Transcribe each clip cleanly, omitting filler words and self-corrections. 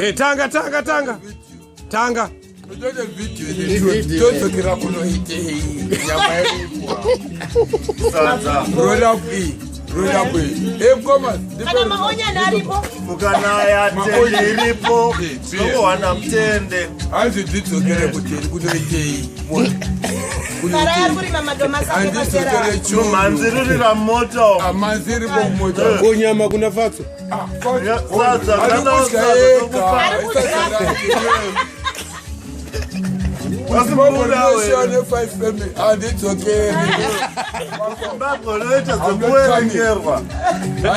Hey, tanga. Ukanaya tende iripo wana mtende Anzi ditsokere kuteri kunoitei Kara yarikuri mamadoma sake pasera manzirira moto amanziri bomoto Onyama kuna fakso sadza kana Wasimabonashane 5 family and it's okay. Mbakoloita zekuerengerwa.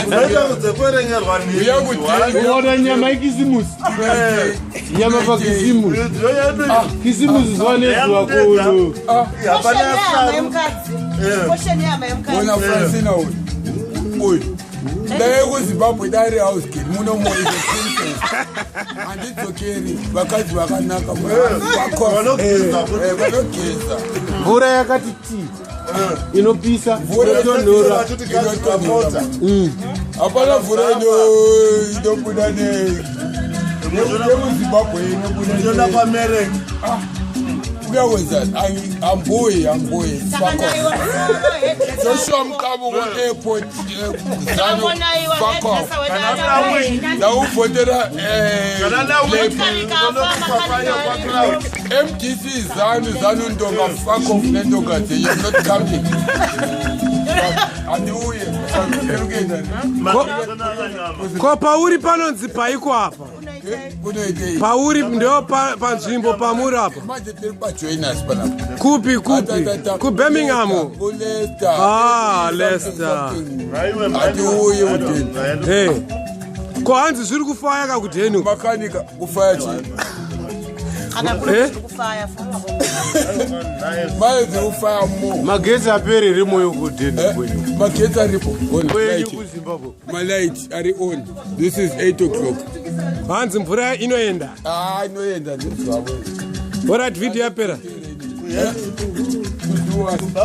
Ndaita zekuerengerwa ni. Uona nyama ikizimusi. Nyama pa kizimusi. Kizimusi zwanezwa kuno. Hapana yamkazi. Koshe nyama yamkazi. Bona Francina oy. Ndaye ku Zimbabwe dari house kid muno mo is and it's okay. Bakazi bakanaka Vanogeza. Mvura yakati ti. Inopisa. Mvura inonora. Apana mvura inobuda ne. Zimbabwe inobuda kwa mere. Wedzera. I'm boy. Fuck off. Joshua Mkabu airport. Fuck off. Now Wedzera. MTC Zanu Ndonga. Fuck off. Ndonga. You're not coming. Ko pauri panonzi paiko hapa. Pauri ndio panzvimbo pamuri hapa. Kupi ku Birmingham. Leicester. Hey. Ko hanzi zviri kufaya kakudhenu. Makanika kufaya chi. Magetsi apere rimo yokudhenu. Magetsi aripo. My light are on. This is 8 o'clock. Hanzi mvura inoenda. Inoenda. Alright, video yapera.